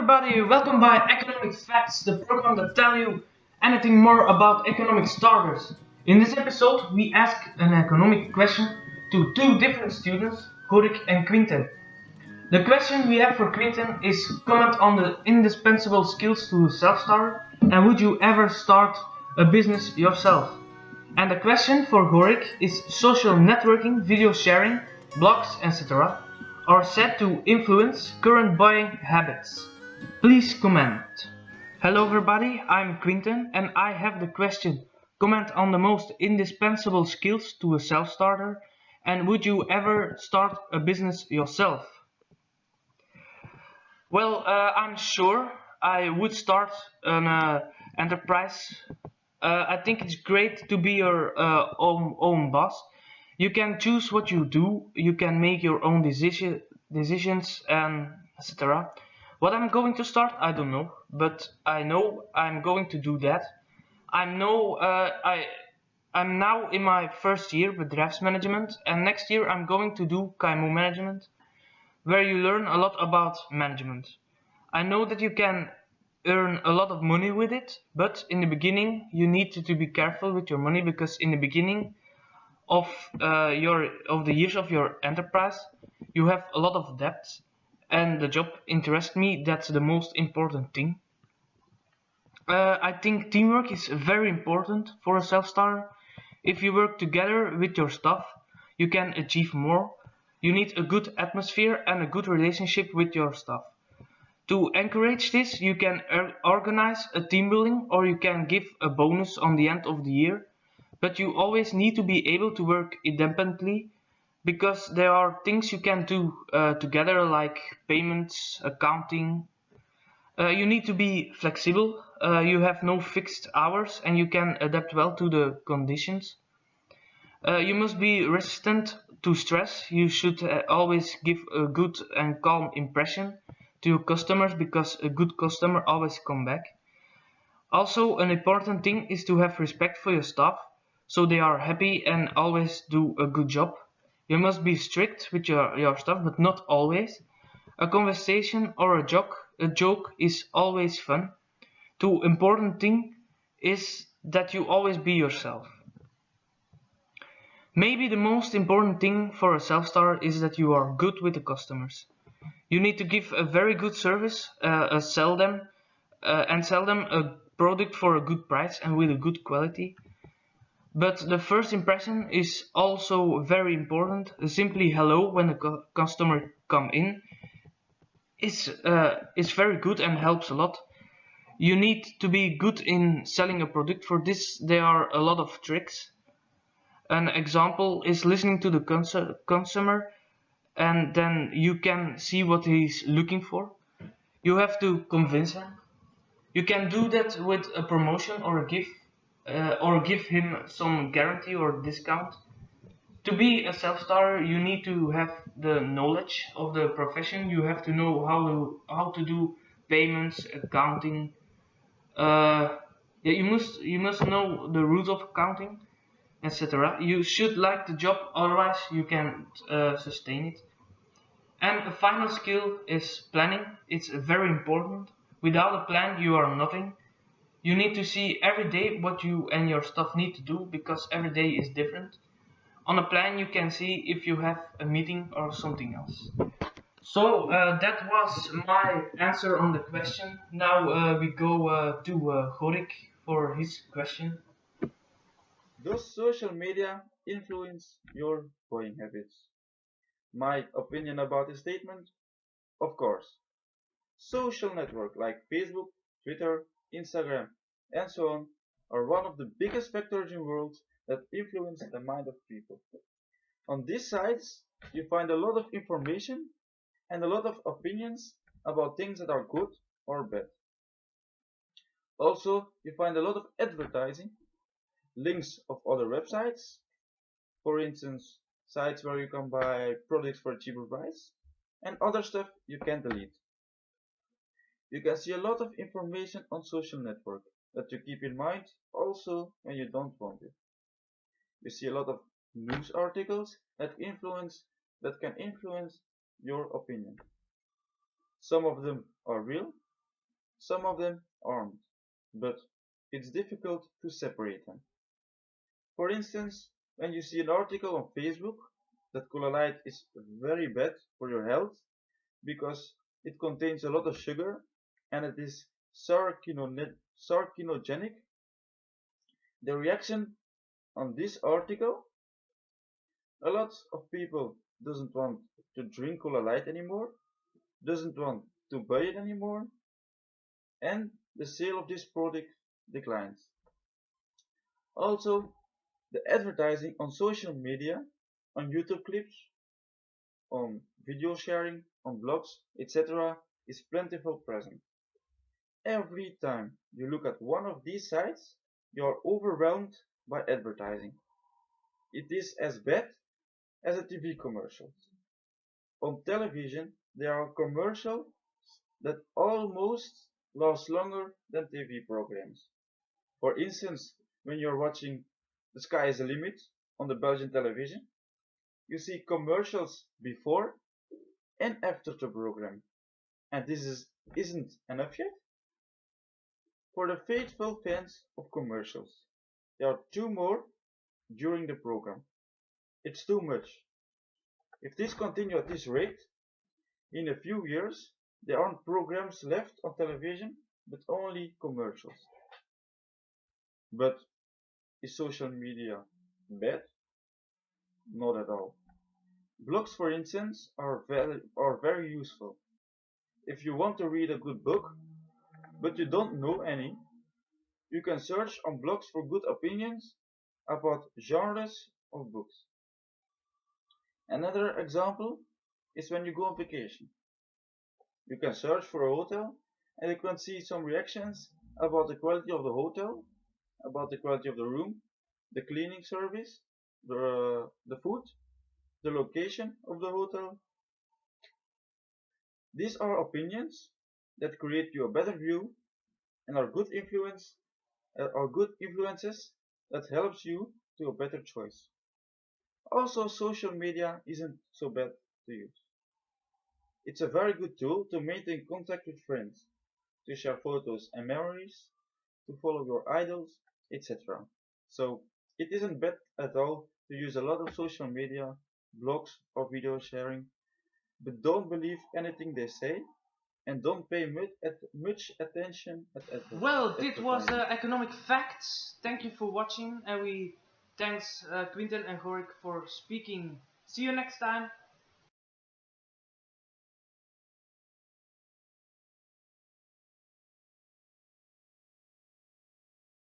everybody, welcome by Economic Facts, the program that tell you anything more about economic starters. In this episode, we ask an economic question to two different students, Gorik and Quinten. The question we have for Quinten is comment on the indispensable skills to a self-starter and would you ever start a business yourself? And the question for Gorik is social networking, video sharing, blogs, etc. are said to influence current buying habits. Please comment. Hello everybody, I'm Quinten and I have the question. Comment on the most indispensable skills to a self-starter and would you ever start a business yourself? Well, I'm sure I would start an enterprise. I think it's great to be your own boss. You can choose what you do, you can make your own decisions and etc. What I'm going to start, I don't know, but I know I'm going to do that. I'm now in my first year with drafts management, and next year I'm going to do KMO management, where you learn a lot about management. I know that you can earn a lot of money with it, but in the beginning you need to be careful with your money because in the beginning of the years of your enterprise you have a lot of debts, and the job interests me. That's the most important thing. I think teamwork is very important for a self-starter. If you work together with your staff, you can achieve more. You need a good atmosphere and a good relationship with your staff. To encourage this, you can organize a team building or you can give a bonus on the end of the year. But you always need to be able to work independently because there are things you can do together, like payments, accounting. You need to be flexible. You have no fixed hours and you can adapt well to the conditions. You must be resistant to stress. You should always give a good and calm impression to your customers because a good customer always come back. Also, an important thing is to have respect for your staff so they are happy and always do a good job. You must be strict with your staff, but not always. A conversation or a joke is always fun. The important thing is that you always be yourself. Maybe the most important thing for a self-starter is that you are good with the customers. You need to give a very good service, sell them a product for a good price and with a good quality. But the first impression is also very important. Simply hello when the customer come in is very good and helps a lot. You need to be good in selling a product. For this there are a lot of tricks. An example is listening to the consumer and then you can see what he's looking for. You have to convince him. You can do that with a promotion or a gift or give him some guarantee or discount. To be a self-starter you need to have the knowledge of the profession. You have to know how to do payments, accounting. Yeah, you must know the rules of accounting, etc. You should like the job, otherwise you can't sustain it. And a final skill is planning. It's very important. Without a plan you are nothing. You need to see every day what you and your staff need to do because every day is different. On a plan you can see if you have a meeting or something else. So that was my answer on the question. Now we go to Gorik for his question. Does social media influence your buying habits? My opinion about this statement? Of course. Social networks like Facebook, Twitter, Instagram, and so on are one of the biggest factors in the world that influence the mind of people. On these sites, you find a lot of information and a lot of opinions about things that are good or bad. Also, you find a lot of advertising, links of other websites, for instance, sites where you can buy products for a cheaper price, and other stuff you can delete. You can see a lot of information on social network that you keep in mind also when you don't want it. You see a lot of news articles that can influence your opinion. Some of them are real Some of them aren't, but it's difficult to separate them. For instance, when you see an article on Facebook that cola light is very bad for your health because it contains a lot of sugar and it is carcinogenic, the reaction on this article, a lot of people doesn't want to drink cola light anymore, doesn't want to buy it anymore, and the sale of this product declines. Also, the advertising on social media, on YouTube clips, on video sharing, on blogs, etc. is plentiful present. Every time you look at one of these sites, you are overwhelmed by advertising. It is as bad as a TV commercial. On television, there are commercials that almost last longer than TV programs. For instance, when you're watching The Sky is the Limit on the Belgian television, you see commercials before and after the program. And isn't enough yet. For the faithful fans of commercials, there are two more during the program. It's too much. If this continues at this rate, in a few years, there aren't programs left on television, but only commercials. But is social media bad? Not at all. Blogs, for instance, are very useful. If you want to read a good book, but you don't know any, you can search on blogs for good opinions about genres of books. Another example is when you go on vacation. You can search for a hotel and you can see some reactions about the quality of the hotel, about the quality of the room, the cleaning service, the food, the location of the hotel. These are opinions that create you a better view and are good influences that helps you to a better choice. Also, social media isn't so bad to use. It's a very good tool to maintain contact with friends, to share photos and memories, to follow your idols, etc. So it isn't bad at all to use a lot of social media, blogs or video sharing, but don't believe anything they say and don't pay much attention at Well, this was advertising. economic facts. Thank you for watching, and we thanks Quinten and Gorik for speaking. See you next time.